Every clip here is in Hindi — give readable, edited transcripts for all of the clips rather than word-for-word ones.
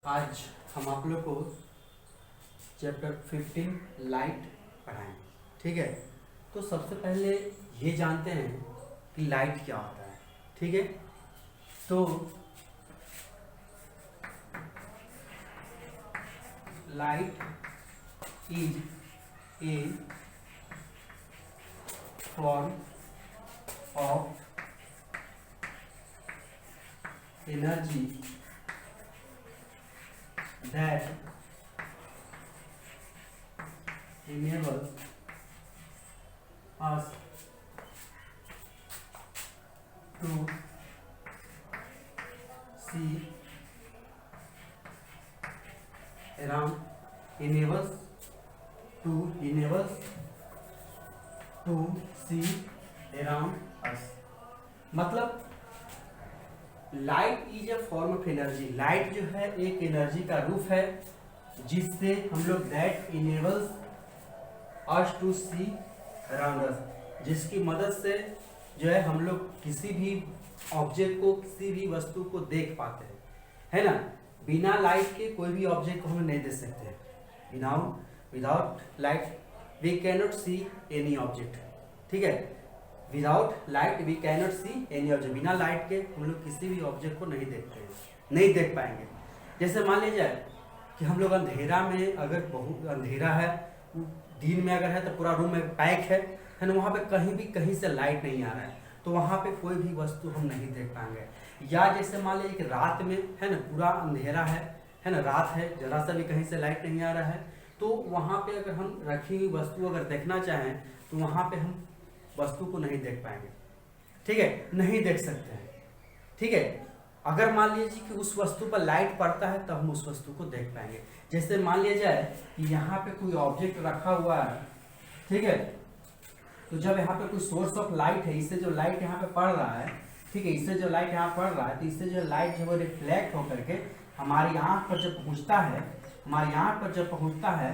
आज हम आप लोग को चैप्टर 15 लाइट पढ़ाएंगे। ठीक है, तो सबसे पहले ये जानते हैं कि लाइट क्या होता है। ठीक है, तो light is a form of energy that enables us to see around enables to see around us। मतलब light is a form of energy. Light जो है एक एनर्जी का रूप है जिससे हम लोग that enables us to see around us, जिसकी मदद से जो है हम लोग किसी भी ऑब्जेक्ट को, किसी भी वस्तु को देख पाते हैं, है ना। बिना लाइट के कोई भी ऑब्जेक्ट को हम नहीं देख सकते। Without light we cannot see any object. ठीक है, without light we cannot see any object. बिना लाइट के हम लोग किसी भी ऑब्जेक्ट को नहीं देखते हैं, नहीं देख पाएंगे। जैसे मान लीजिए कि हम लोग अंधेरा में, अगर बहुत अंधेरा है, दिन में अगर है तो पूरा रूम में पैक है ना, वहाँ पे कहीं से लाइट नहीं आ रहा है, तो वहाँ पे कोई भी वस्तु हम नहीं देख पाएंगे। या जैसे मान लीजिए कि रात में है ना, पूरा अंधेरा है ना, रात है, जरा सा भी कहीं से लाइट नहीं आ रहा है, तो वहाँ पे अगर हम रखी हुई वस्तु अगर देखना चाहें तो वहाँ पे हम वस्तु को नहीं देख पाएंगे। ठीक है, नहीं देख सकते हैं। ठीक है, अगर मान लीजिए कि उस वस्तु पर लाइट पड़ता है तो हम उस वस्तु को देख पाएंगे। जैसे मान लिया जाए कि यहाँ पे कोई ऑब्जेक्ट रखा हुआ है, ठीक है, तो जब यहाँ पे कोई सोर्स ऑफ लाइट है, इससे जो लाइट यहाँ पे पड़ रहा है, ठीक है, इससे जो लाइट यहाँ पड़ रहा है, तो इससे जो लाइट जो है रिफ्लेक्ट होकर के हमारी आँख पर जब पहुँचता है, हमारी आँख पर जब पहुँचता है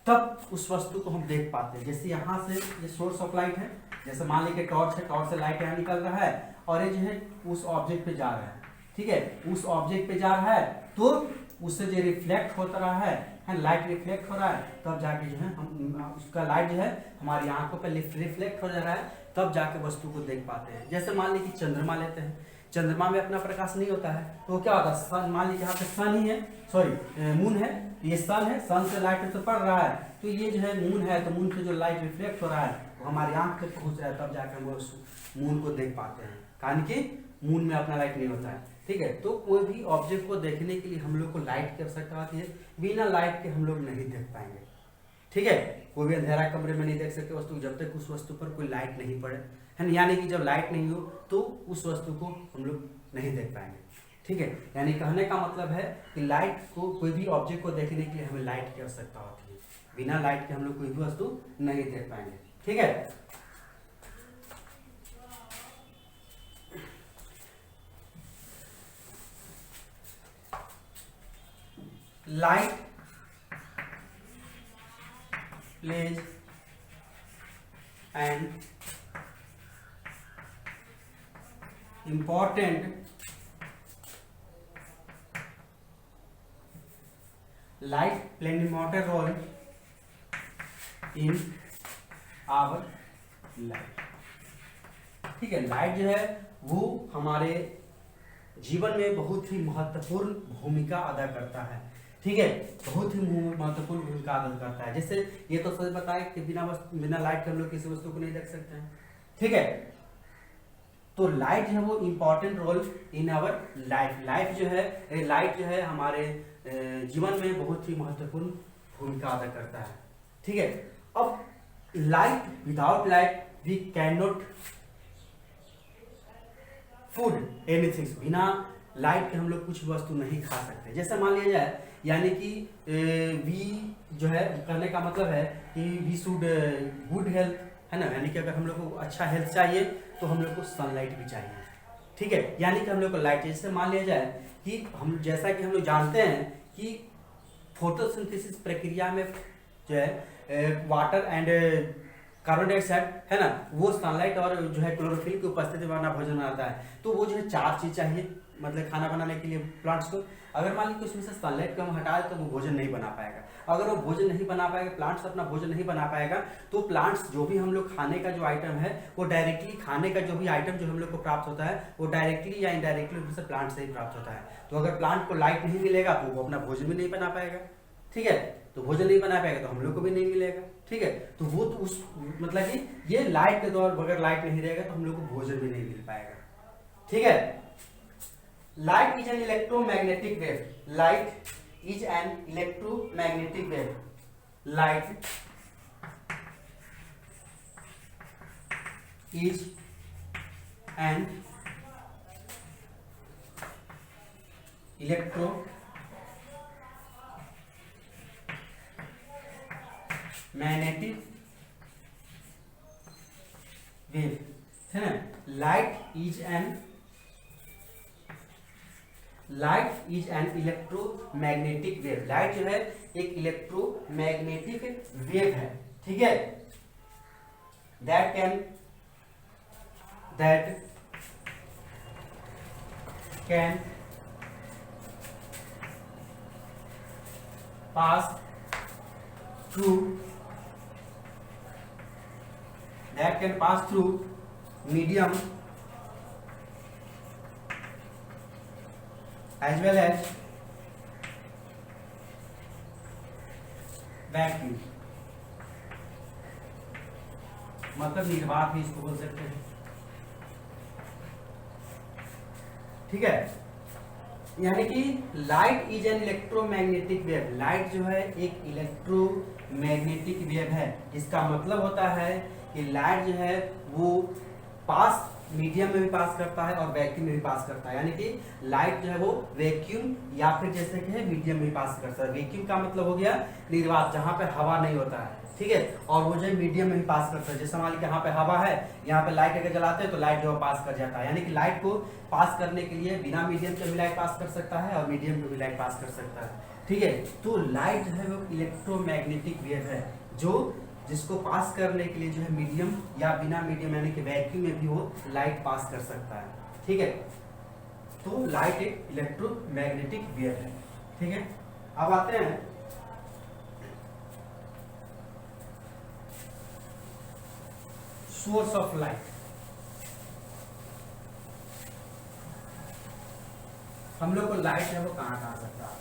तब उस वस्तु को हम देख पाते हैं। जैसे यहाँ से ये सोर्स ऑफ लाइट है, जैसे मान लीजिए टॉर्च है, टॉर्च से लाइट यहाँ निकल रहा है और ये जो है उस ऑब्जेक्ट पे जा रहा है। ठीक है, उस ऑब्जेक्ट पे जा रहा है तो उससे जो रिफ्लेक्ट होता रहा है लाइट रिफ्लेक्ट हो रहा है, तब जाके जो है हम उसका लाइट जो है हमारी आंखों पे रिफ्लेक्ट हो जा रहा है, तब जाके वस्तु को देख पाते हैं। जैसे मान लीजिए कि चंद्रमा लेते हैं, चंद्रमा में अपना प्रकाश नहीं होता है, तो क्या होता है, सन, मान लीजिए यहाँ पे सन ही है, सॉरी मून है, ये सन है, सन से लाइट तो पड़ रहा है, तो ये जो है मून है, तो मून से जो लाइट रिफ्लेक्ट हो रहा है वो हमारी आंख तक पहुंच रहा है, तब जाकर हम उस मून को देख पाते हैं, कारण कि मून में अपना लाइट नहीं होता है। ठीक है, तो कोई भी ऑब्जेक्ट को देखने के लिए हम लोग को लाइट की आवश्यकता होती है। बिना लाइट के हम लोग नहीं देख पाएंगे। ठीक है, कोई भी अंधेरा कमरे में नहीं देख सकते वस्तु जब तक उस वस्तु पर कोई लाइट नहीं पड़े, है ना। यानी कि जब लाइट नहीं हो तो उस वस्तु को हम लोग नहीं देख पाएंगे। ठीक है, यानी कहने का मतलब है कि लाइट को, कोई भी ऑब्जेक्ट को देखने के लिए हमें लाइट की आवश्यकता होती है। बिना लाइट के हम लोग कोई भी वस्तु नहीं देख पाएंगे। ठीक है, light plays an important role in our life। ठीक है, लाइट जो है वो हमारे जीवन में बहुत ही महत्वपूर्ण भूमिका अदा करता है। ठीक है, बहुत ही महत्वपूर्ण भूमिका अदा करता है। जैसे ये तो सच बताए कि बिना लाइट के हम लोग किसी वस्तु को नहीं देख सकते हैं। ठीक है, तो लाइट जो है वो important role in our life. Light जो है हमारे जीवन में बहुत ही महत्वपूर्ण भूमिका अदा करता है। ठीक है, अब light, without light we can not food anything. बिना लाइट के हम लोग कुछ वस्तु नहीं खा सकते। जैसे मान लिया जाए, यानी कि वी जो है करने का मतलब है कि वी शुड गुड हेल्थ, है ना, यानी कि अगर हम लोग को अच्छा हेल्थ चाहिए तो हम लोग को सनलाइट भी चाहिए। ठीक है, यानी कि हम लोग को लाइट, जैसे मान लिया जाए कि हम, जैसा कि हम लोग जानते हैं कि फोटोसिंथेसिस प्रक्रिया में जो है वाटर एंड कार्बन डाइऑक्साइड, है ना, वो सनलाइट और जो है क्लोरोफिल की उपस्थिति में अपना भोजन बनाता है। तो वो जो है चार चीज चाहिए, मतलब खाना बनाने के लिए प्लांट्स को, अगर मान लीजिए उसमें से सनलाइट को हम हटा दें तो वो भोजन नहीं बना पाएगा। अगर वो भोजन नहीं बना पाएगा, प्लांट्स अपना भोजन नहीं बना पाएगा, तो प्लांट्स जो भी हम लोग खाने का जो आइटम है वो डायरेक्टली खाने का जो भी आइटम जो हम लोग को प्राप्त होता है वो डायरेक्टली या इनडायरेक्टली रूप से प्लांट से ही प्राप्त होता है। तो अगर प्लांट को लाइट नहीं मिलेगा तो वो अपना भोजन भी नहीं बना पाएगा, ठीक है। तो भोजन नहीं बना पाएगा तो हम लोग को भी नहीं मिलेगा, ठीक है। तो वो तो उस मतलब कि ये लाइट के द्वारा, अगर लाइट नहीं रहेगा तो हम लोग को भोजन भी नहीं मिल पाएगा, ठीक है। Light is an electromagnetic wave, light is an electromagnetic wave, light is an electro magnetic wave, है ना। Light is an electromagnetic wave, light जो है एक इलेक्ट्रोमैग्नेटिक वेव है, ठीक है। That can pass through medium as well as vacuum, मतलब निर्वात भी इसको बोल सकते हैं, ठीक है। यानी कि light is an electromagnetic wave, light जो है एक इलेक्ट्रोमैग्नेटिक वेव है। इसका मतलब होता है कि लाइट जो है वो पास मीडियम में भी पास करता है और वैक्यूम में भी पास करता है। यानी कि लाइट जो है वो वैक्यूम या फिर जैसे कि है मीडियम में भी पास करता है। वैक्यूम का मतलब हो गया निर्वात, जहाँ पे हवा नहीं होता है, ठीक है। और वो जो है मीडियम में भी पास करता है। जैसे मान लीजिए यहाँ पे हवा है, यहाँ पे लाइट अगर जलाते हैं तो लाइट जो है पास कर जाता है। यानी कि लाइट को पास करने के लिए बिना मीडियम के भी लाइट पास कर सकता है और मीडियम के भी लाइट पास कर सकता है, ठीक है। तो लाइट जो है वो इलेक्ट्रोमैग्नेटिक वेव है, जो जिसको पास करने के लिए जो है मीडियम या बिना मीडियम यानी कि वैक्यूम में भी वो लाइट पास कर सकता है, ठीक है। तो लाइट एक इलेक्ट्रोमैग्नेटिक वेव है, ठीक है। अब आते हैं सोर्स ऑफ लाइट। हम लोग को लाइट है वो कहाँ से प्राप्त होता है।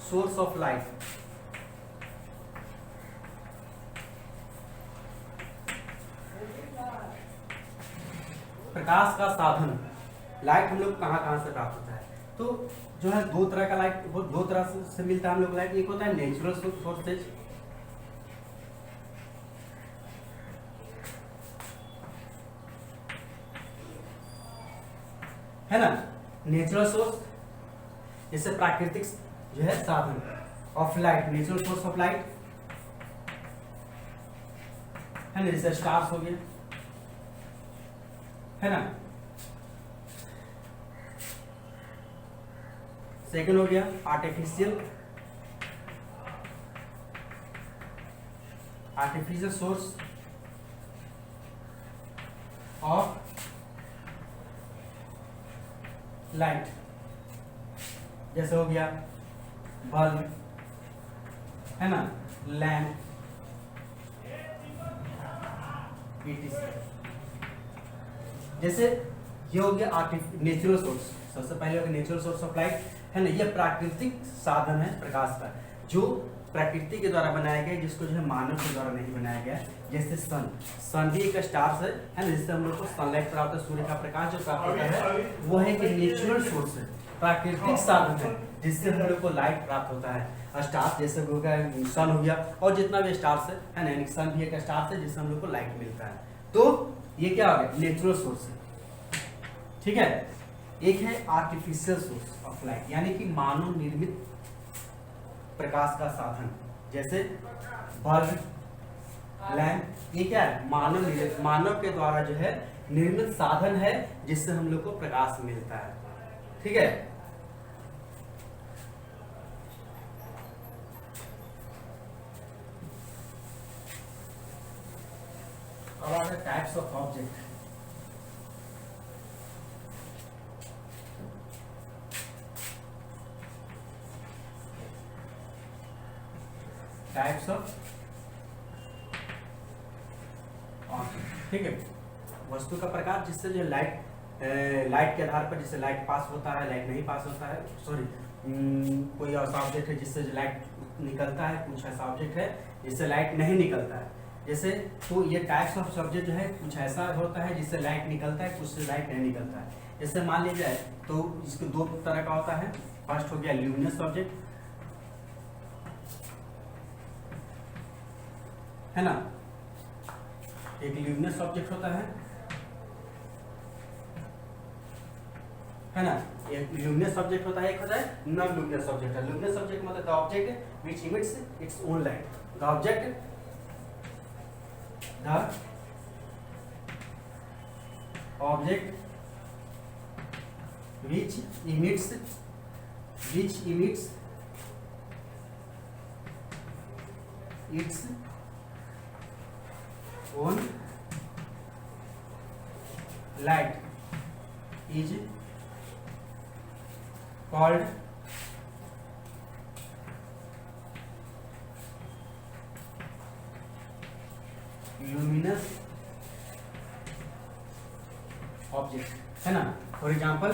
सोर्स ऑफ लाइट, प्रकाश का साधन। लाइट हम लोग कहाँ से प्राप्त होता है, तो जो है दो तरह का लाइट, वो दो तरह से मिलता है हम लोग लाइट। एक होता है नेचुरल सोर्सेज, है ना, नेचुरल सोर्स जैसे प्राकृतिक जो है साधन of light, natural source of light, है ना, जैसे स्टार्स हो गए, है ना। सेकंड हो गया आर्टिफिशियल सोर्स ऑफ लाइट, जैसे हो गया बल्ब, है ना, लैंप, etc। जैसे ये हो गया नेचुरल सोर्स, सबसे पहले हो गया नेचुरल सोर्स ऑफ लाइट, है ना। ये प्राकृतिक साधन है प्रकाश का, जो प्रकृति के द्वारा बनाया गया, जिसको जो है मानव के द्वारा नहीं बनाया गया। जैसे सन भी एक स्टार है ना, जिससे हम लोग को सनलाइट प्राप्त है, सूर्य का प्रकाश जो प्राप्त होता है वो है कि नेचुरल सोर्स है, प्राकृतिक साधन है, जिससे हम लोग को लाइट प्राप्त होता है। स्टार जैसे हो गया, सन हो गया, और जितना भी स्टार्स है ना, सन भी एक स्टार है जिससे हम लोग को लाइट मिलता है। तो ये क्या हो गया, नेचुरल सोर्स है, ठीक है। एक है आर्टिफिशियल सोर्स ऑफ लाइट, यानी कि मानव निर्मित प्रकाश का साधन, जैसे बल्ब, लैंप। ये क्या है, मानव के द्वारा जो है निर्मित साधन है, जिससे हम लोग को प्रकाश मिलता है, ठीक है। अब आते हैं types of object. Types of ठीक है, वस्तु का प्रकार जिससे जो लाइट के आधार पर जिससे लाइट पास होता है, लाइट नहीं पास होता है, सॉरी कोई ऐसा ऑब्जेक्ट है जिससे जो लाइट निकलता है, कुछ ऐसा ऑब्जेक्ट है जिससे लाइट नहीं निकलता है। जैसे तो ये टाइप्स ऑफ सब्जेक्ट जो है कुछ ऐसा होता है जिससे लाइट निकलता है, कुछ से लाइट नहीं निकलता है। जैसे मान लीजिए तो इसके दो तरह का होता है। फर्स्ट हो गया ल्यूमिनस सब्जेक्ट, है ना, एक ल्यूमिनस सब्जेक्ट होता है ना, एक ल्यूमिनस सब्जेक्ट होता है, एक होता है नॉन ल्यूमिनस सब्जेक्ट। है ल्यूमिनस सब्जेक्ट मतलब the object which emits its own light, the object which emits its own light is called luminous object, है ना। फॉर एग्जाम्पल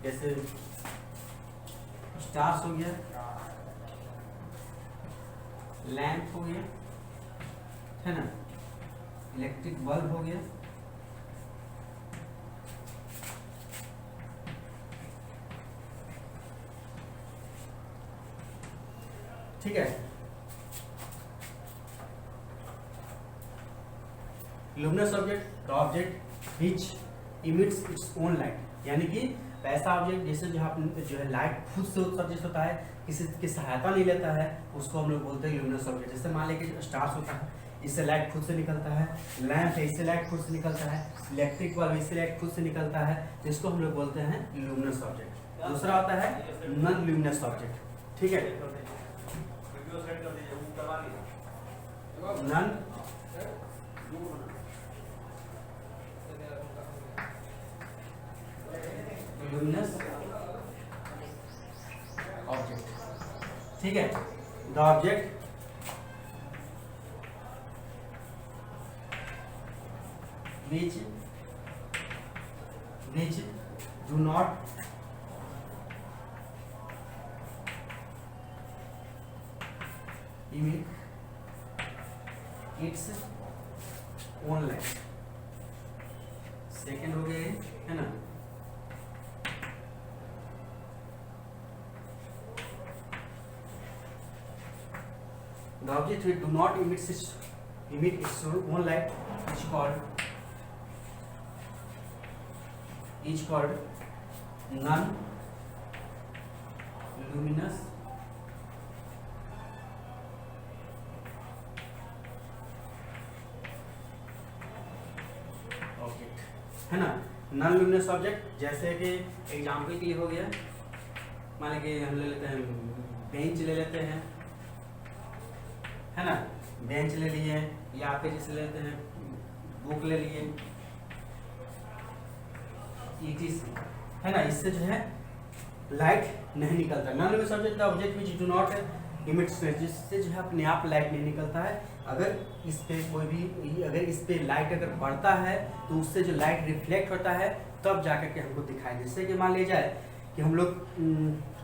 जैसे स्टार्स हो गया, लैंप हो गया, है ना, इलेक्ट्रिक बल्ब हो गया, ठीक है। Luminous object the object which emits its own light, यानी कि ऐसा ऑब्जेक्ट जैसे जो है लाइट खुद से उत्सर्जित होता है, किसी की सहायता नहीं लेता है, उसको हम लोग बोलते हैं ल्यूमिनस ऑब्जेक्ट। जैसे मान लीजिए स्टार्स होता है, इससे लाइट खुद से निकलता है, लैंप है इससे लाइट खुद से निकलता है, इलेक्ट्रिक बल्ब इससे लाइट खुद से निकलता है, जिसको हम लोग बोलते हैं ल्यूमिनस ऑब्जेक्ट। दूसरा होता है नॉन ल्यूमिनस ऑब्जेक्ट, ठीक है। नॉन ल्यूमिनस ऑब्जेक्ट, ठीक है। The object which do not emit its own light, second हो गए, है ना। The object which do not emit its own light is called non-luminous object, है ना। नॉन लुमिनस ऑब्जेक्ट जैसे कि एग्जाम्पल के लिए हो गया, मान लीजिए हम ले लेते हैं बेंच ले लेते हैं, है ना, बेंच ले लिए, या फिर जैसे लेते हैं बुक ले लिए, है ना, इससे जो है लाइट नहीं निकलता। Non luminous object object which do not emit, जिससे जो है अपने आप लाइट नहीं निकलता है। अगर इस पे कोई भी अगर इस पे लाइट अगर पड़ता है तो उससे जो लाइट रिफ्लेक्ट होता है तब जाकर के हमको दिखाई। जैसे कि मान लिया जाए कि हम लोग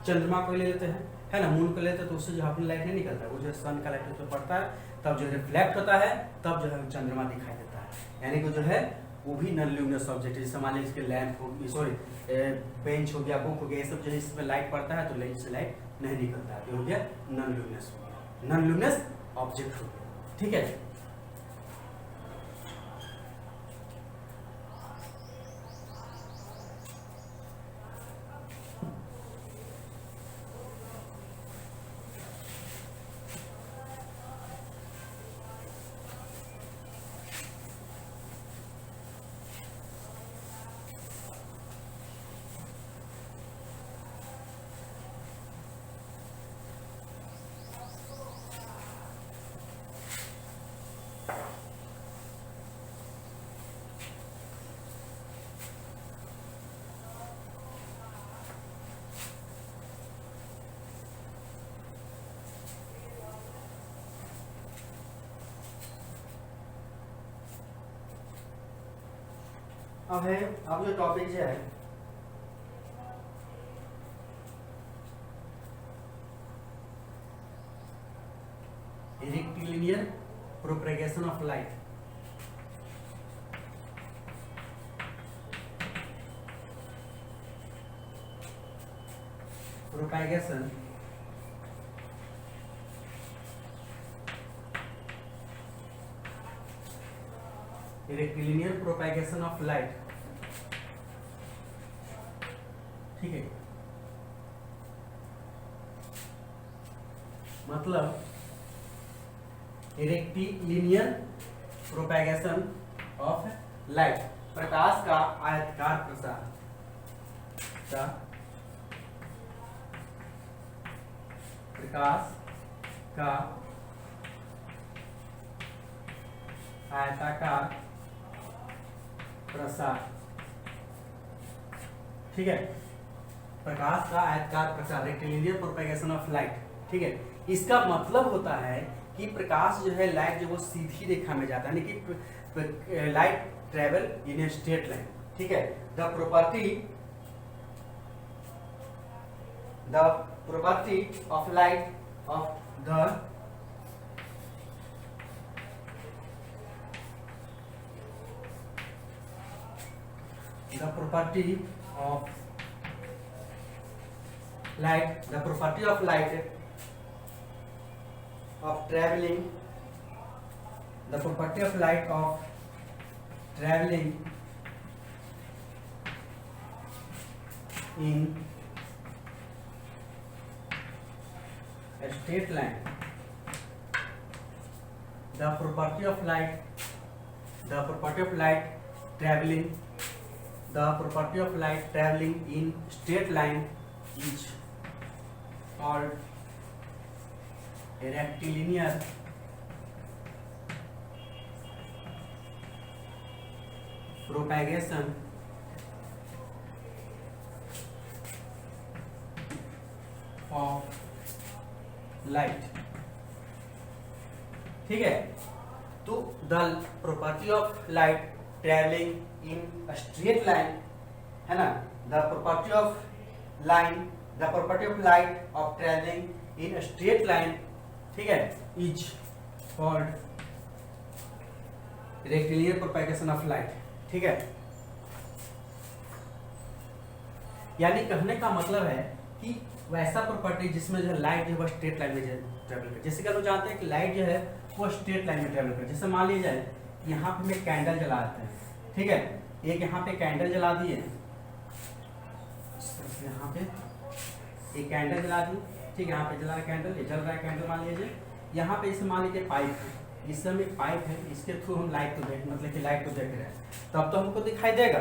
चंद्रमा को ले लेते हैं, है ना, मून को लेते हैं, तो उससे जो अपनी लाइट नहीं निकलता है, वो जो सन का लाइट उस पर पड़ता है तब जो रिफ्लेक्ट होता है तब जो है चंद्रमा दिखाई देता है, यानी कि जो है वो भी नॉन लुमिनस ऑब्जेक्ट है। जैसे मान लीजिए इसके लैंप हो, सॉरी बेंच हो गया, बुक हो गया, ये सब जो है इसमें लाइट पड़ता है तो लाइट से लाइट नहीं निकलता है, तो हो गया non luminous, non luminous object हो गया, ठीक है। अब जो टॉपिक जो है rectilinear propagation of light. Propagation rectilinear propagation of light. ठीक है, मतलब रेक्टिलिनियर प्रोपेगेशन ऑफ लाइट, प्रकाश का आयताकार प्रसार का प्रकाश का आयताकार प्रसार। ठीक है, प्रकाश का आयताकार प्रसार, रेक्टिलिनियर प्रोपेगेशन ऑफ लाइट। ठीक है, इसका मतलब होता है कि प्रकाश जो है, लाइट जो वो सीधी रेखा में जाता है, यानी कि light travel in a straight line. ठीक है, the property of light of the property of light of traveling in a straight line, the property of light traveling in straight line is called a rectilinear propagation of light. ठीक है, तो the property of light travelling in straight line है ना, the property of light of travelling in straight line, ठीक है, is called rectilinear propagation of light. ठीक है, यानी कहने का मतलब है कि वैसा प्रॉपर्टी जिसमें जो है लाइट जो है स्ट्रेट लाइन में ट्रेवल करे। जैसे कि हम जानते हैं कि लाइट जो है वो स्ट्रेट लाइन में ट्रेवल करे। जैसे मान लीजिए यहाँ पे मैं कैंडल जला देते हैं। ठीक है, एक यहाँ पे कैंडल जला दिए, यहाँ पे एक कैंडल जला दी। ठीक है, यहाँ पे जला कैंडल, ये जल रहा है कैंडल। मान लीजिए यहाँ पे इसे मान लीजिए पाइप है, इस समय पाइप है, इसके थ्रू हम लाइट को देख मतलब कि लाइट को देख रहे हैं, तब तो हमको दिखाई देगा।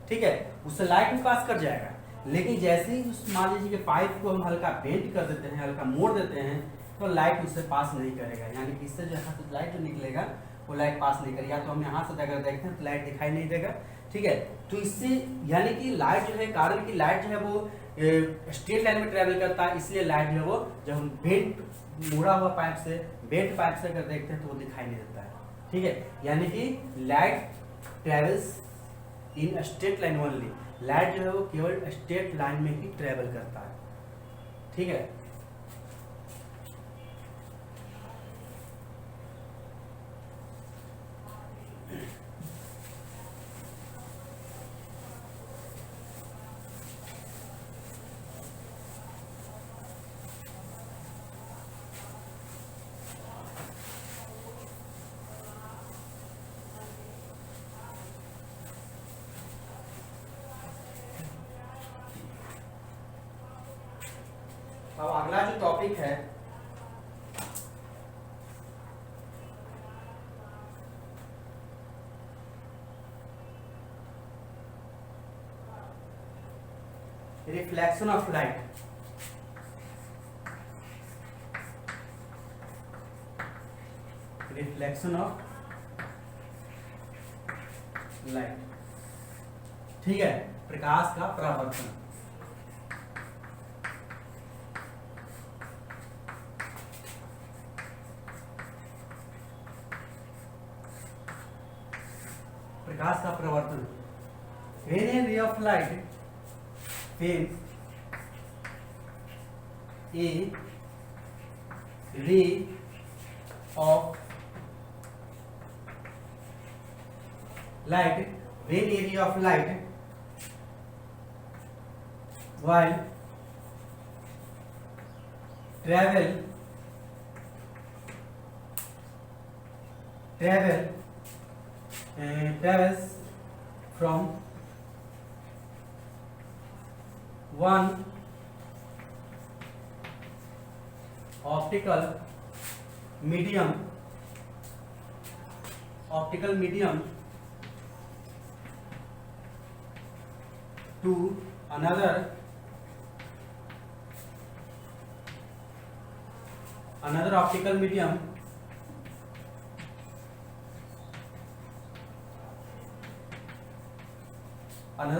ठीक है, उससे लाइट भी पास कर जाएगा। लेकिन जैसे ही उस मान लीजिए कि पाइप को हम हल्का बेंड कर देते हैं, हल्का मोड़ देते हैं, तो लाइट उससे पास नहीं करेगा। यानी कि इससे जो यहाँ से लाइट जो निकलेगा वो लाइट पास नहीं करेगा। तो हम यहाँ से अगर देखते हैं तो लाइट दिखाई नहीं देगा। ठीक है, तो इससे यानी कि लाइट जो है, कारण कि लाइट जो है वो स्ट्रेट लाइन में ट्रेवल करता है, इसलिए लाइट जो है वो जब हम बेंड मुड़ा हुआ पाइप से, बेंड पाइप से अगर देखते हैं तो वो दिखाई नहीं देता है। ठीक है, यानी कि light travels in straight line only, light जो है वो केवल स्ट्रेट लाइन में ही ट्रेवल करता है। ठीक है, अब अगला जो टॉपिक है reflection of light. Reflection of light, ठीक है, प्रकाश का परावर्तन। प्रकाश का प्रवर्तन when a ray of light when a ray of light when a ray of light while travels from one optical medium to another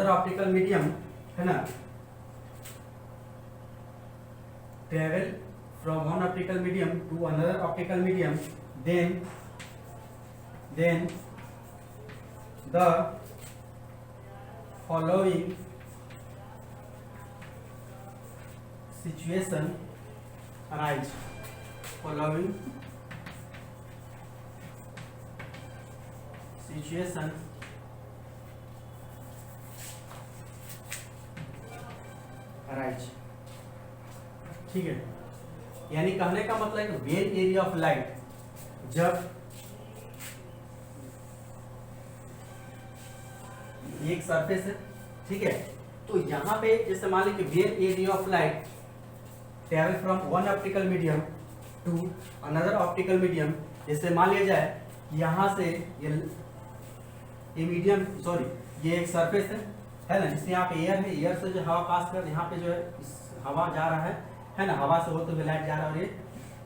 optical medium है ना, travel from one optical medium to another optical medium, then the following situation arise. ठीक है, यानी कहने का मतलब है वेन एरिया ऑफ लाइट, जब एक सरफेस है, ठीक है, तो यहाँ पे जैसे मान लीजिए when a ray of light travel from one optical medium to another optical medium, जैसे मान लिया जाए यहाँ से ये मीडियम ये एक सरफेस है ना, जिससे यहाँ पे एयर है, एयर से जो हवा पास कर यहाँ पे जो है हवा जा रहा है ना, हवा से होते हुए लाइट जा रहा है और ये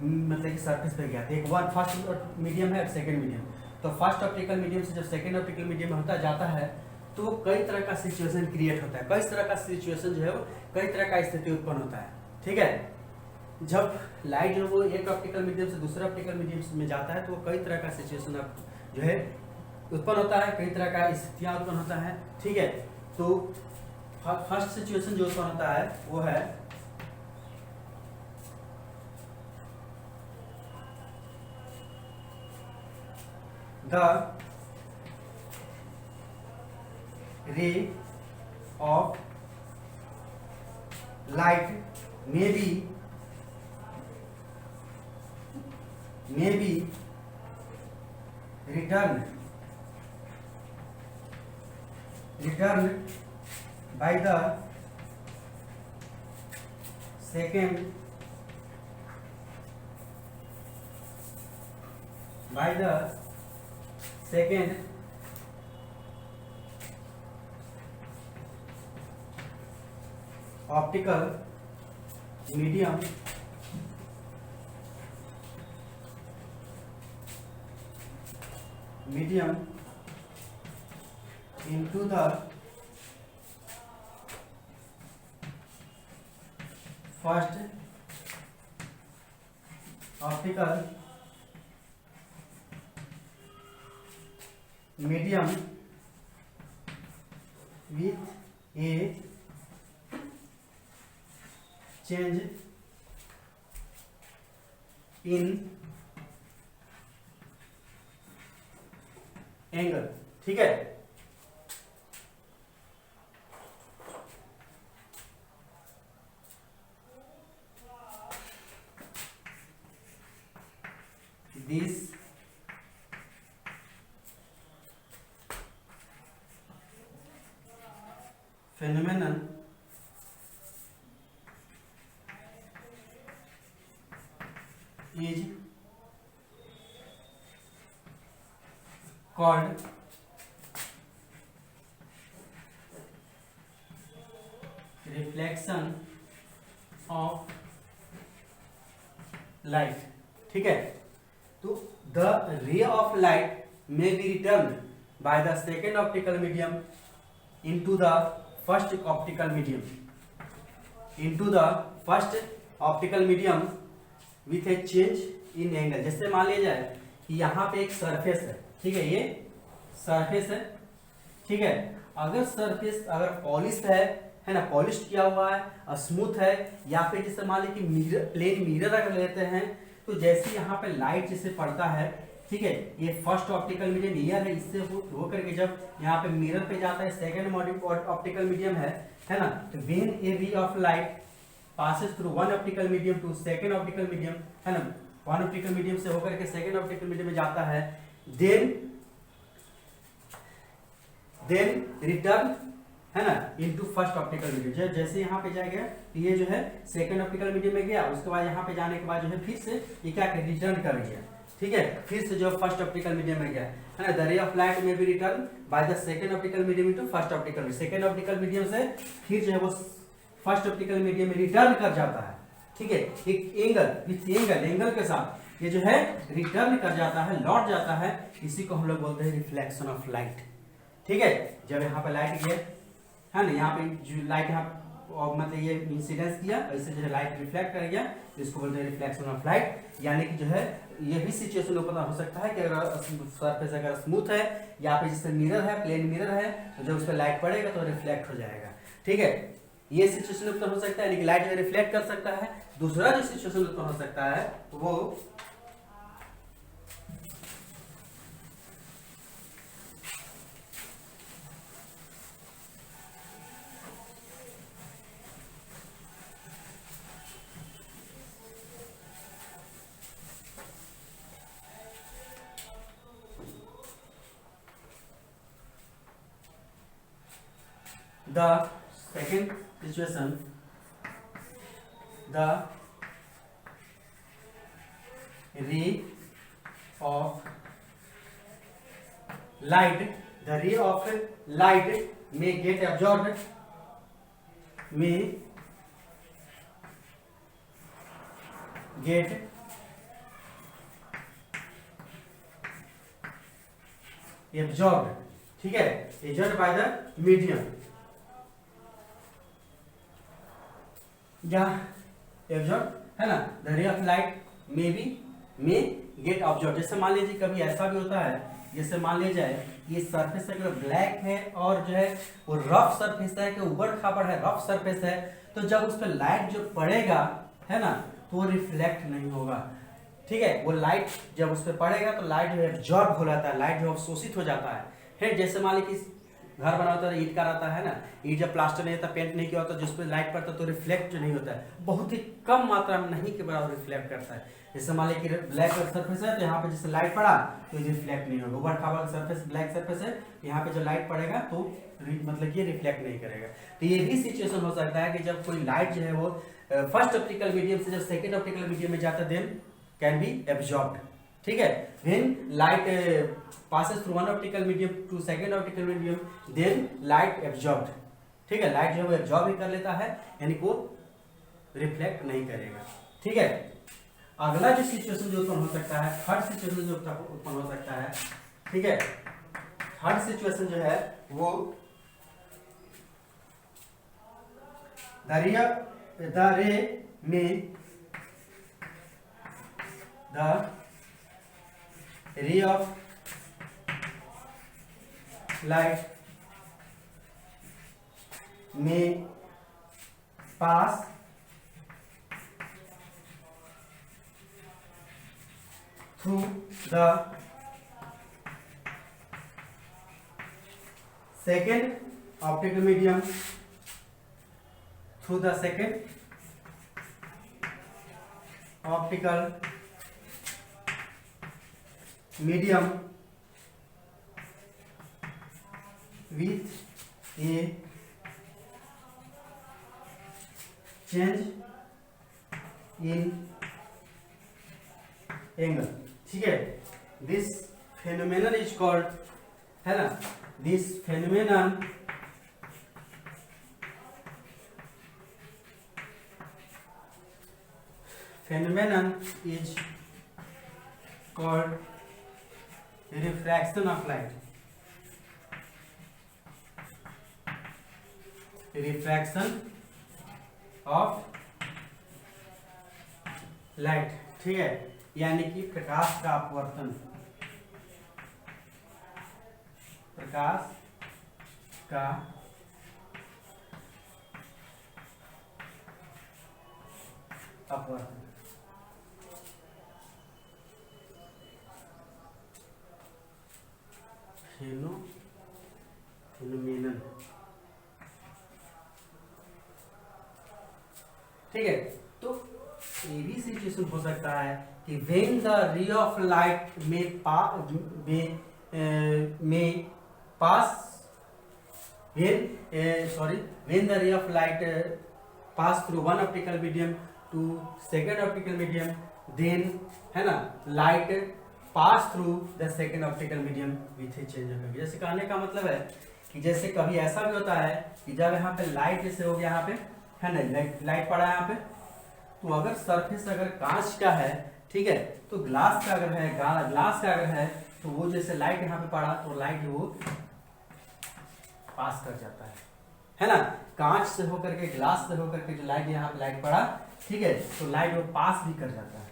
मतलब कि सरफेस पे गया। एक वन फर्स्ट मीडियम है, सेकंड मीडियम, तो फर्स्ट ऑप्टिकल मीडियम से जब सेकंड ऑप्टिकल मीडियम में होता जाता है तो कई तरह का सिचुएशन क्रिएट होता है, कई तरह का सिचुएशन जो है वो कई तरह का स्थिति उत्पन्न होता है। ठीक है, जब लाइट जो वो एक ऑप्टिकल मीडियम से दूसरे ऑप्टिकल मीडियम में जाता है तो वो कई तरह का सिचुएशन जो है उत्पन्न होता है, कई तरह का स्थितियाँ उत्पन्न होता है। ठीक है, तो फर्स्ट सिचुएशन जो उत्पन्न होता है वो है the ray of light may be returned by the second optical medium into the first optical medium with a change in angle. ठीक है, this phenomenon is called reflection of light। ठीक है, तो the ray of light may be returned by the second optical medium into the first optical medium with a change in angle। जैसे मान लिया जाए कि यहाँ पे एक सरफेस है, ठीक है, ये सरफेस है, ठीक है, अगर सरफेस अगर पॉलिश है ना, पॉलिश किया हुआ है, स्मूथ है, या फिर जैसे मान लीजिए कि मिरर, प्लेन मिरर अगर लेते हैं तो जैसे यहाँ पे लाइट जैसे पड़ता है, ठीक है, ये फर्स्ट ऑप्टिकल मीडियम ईयर है, इससे हो करके जब यहाँ पे मिरर पे जाता है, सेकंड ऑप्टिकल मीडियम है ना, तो when a ray of light passes through one optical medium to second optical medium, है ना, वन ऑप्टिकल मीडियम से होकर के सेकंड ऑप्टिकल मीडियम में जाता है, देन रिटर्न, है ना, इनटू फर्स्ट ऑप्टिकल मीडियम। जैसे यहाँ पे जाएगा ये जो है सेकंड ऑप्टिकल मीडियम में गया, उसके बाद यहाँ पे जाने के बाद जो है फिर से ये क्या कर रिटर्न कर गया, ठीक है, फिर से जो फर्स्ट ऑप्टिकल मीडियम में गया, है ना, the ray of light may be return by the second optical medium into first optical medium, second optical medium से फिर जो है वो फर्स्ट ऑप्टिकल मीडियम में रिटर्न कर जाता है, ठीक है, एक एंगल के साथ ये जो है रिटर्न कर जाता है, लौट जाता है, इसी को हम लोग बोलते हैं रिफ्लेक्शन ऑफ लाइट, ठीक है। जब यहाँ पे लाइट गया, है ना, यहाँ पे जो लाइट यहाँ और मतलब ये इंसिडेंस किया, ऐसे जो है लाइट रिफ्लेक्ट कर गया, तो इसको बोलते हैं रिफ्लेक्शन ऑफ लाइट। यानी कि जो है ये भी सिचुएशन में पता हो सकता है कि अगर सरफेस अगर स्मूथ है या पे जैसे मिरर है, प्लेन मिरर है, तो जब उस पर लाइट पड़ेगा तो रिफ्लेक्ट हो जाएगा, ठीक है, ये सिचुएशन उत्पन्न हो सकता है, यानी कि लाइट रिफ्लेक्ट कर सकता है। दूसरा जो सिचुएशन उत्पन्न हो सकता है वो the second situation, the ray of light, the ray of light may get absorbed, may get absorbed, ठीक है, absorbed by the medium, या एब्जॉर्ब, है ना, the ray of light may gate absorb. जैसे मान लीजिए कभी ऐसा भी होता है, जैसे मान लीजिए जाए ये सरफेस अगर ब्लैक है और जो है वो रफ सरफेस है कि ऊबड़ खाबड़ है, रफ सरफेस है, तो जब उस पर लाइट जो पड़ेगा, है ना, तो वो रिफ्लेक्ट नहीं होगा, ठीक है, वो लाइट जब उस पर पड़ेगा तो लाइट जो है एब्जॉर्ब हो जाता है, लाइट जो अवशोषित हो जाता है। जैसे मान लीजिए घर बना होता है, ईंट का रहता है ना, ईंट जब प्लास्टर नहीं होता, पेंट नहीं किया होता, जिस पर लाइट पड़ता है तो रिफ्लेक्ट नहीं होता है, बहुत ही कम मात्रा में, नहीं के बराबर रिफ्लेक्ट करता है। जैसे मान लीजिए ब्लैक सरफेस है तो यहाँ पे जैसे लाइट पड़ा तो रिफ्लेक्ट नहीं होगा, ऊबड़ खाबड़ सरफेस ब्लैक सरफेस है, यहाँ पे जो लाइट पड़ेगा तो मतलब ये रिफ्लेक्ट नहीं करेगा। तो ये भी सिचुएशन हो सकता है कि जब कोई लाइट जो है वो फर्स्ट ऑप्टिकल मीडियम से जब सेकेंड ऑप्टिकल मीडियम में जाता है, देन कैन बी एब्जॉर्ब्ड, ठीक है, when light passes through one optical medium to second optical medium, then light absorbed, ठीक है, लाइट जो है वो एब्जॉर्ब ही कर लेता है, यानी को रिफ्लेक्ट नहीं करेगा, ठीक है। अगला जो सिचुएशन जो उत्पन्न हो सकता है, थर्ड सिचुएशन जो उत्पन्न हो सकता है, ठीक है, थर्ड सिचुएशन जो है वो the ray of light may pass through the second optical medium, through the second optical medium with a change in angle, ठीक है, this phenomenon is called, है ना, this phenomenon is called refraction of light, refraction of light, ठीक है, यानी कि प्रकाश का अपवर्तन, प्रकाश का अपवर्तन। फेनोमेनन, ठीक है। तो ये भी सिचुएशन हो सकता है कि when the ray of light में पास when the ray of light pass through one optical medium to second optical medium, then है ना light pass through the second optical medium with a change of wave। जैसे कहने का मतलब है कि जैसे कभी ऐसा भी होता है कि जब यहाँ पे लाइट जैसे हो गया यहाँ पे है ना, लाइट पड़ा है यहाँ पे, तो अगर सरफेस अगर कांच का है, ठीक है, तो ग्लास का अगर है, ग्लास का अगर है, तो वो जैसे लाइट यहाँ पे पड़ा तो लाइट वो पास कर जाता है ना, कांच से होकर के, ग्लास से होकर के जो लाइट यहाँ पे लाइट पड़ा, ठीक है, तो लाइट वो पास भी कर जाता है,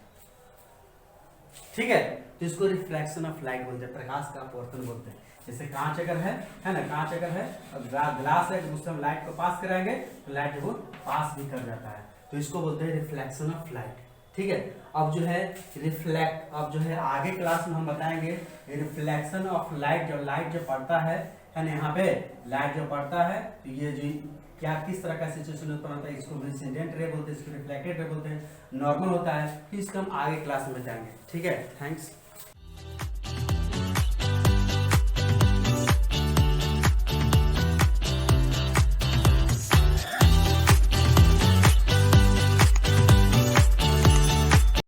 ठीक है। तो इसको रिफ्लेक्शन ऑफ लाइट बोलते हैं, प्रकाश का अपवर्तन बोलते हैं। जैसे कांच अगर है ना, कांच अगर है और ग्लास है, दूसरे हम लाइट को पास कराएंगे तो लाइट वो पास भी कर जाता है, तो इसको बोलते हैं रिफ्लेक्शन ऑफ लाइट, ठीक है। अब जो है रिफ्लेक्ट, अब जो है आगे क्लास में हम बताएंगे रिफ्लेक्शन ऑफ लाइट, जब लाइट जो पड़ता है ना, यहाँ पे लाइट जो पड़ता है तो ये जो क्या किस तरह का सिचुएशन उत्पन्न होता है, इसको इंसिडेंट रे बोलते हैं, इसको रिफ्लेक्टेड रे बोलते हैं, नॉर्मल होता है, तो इसको हम आगे क्लास में बताएंगे, ठीक है। थैंक्स।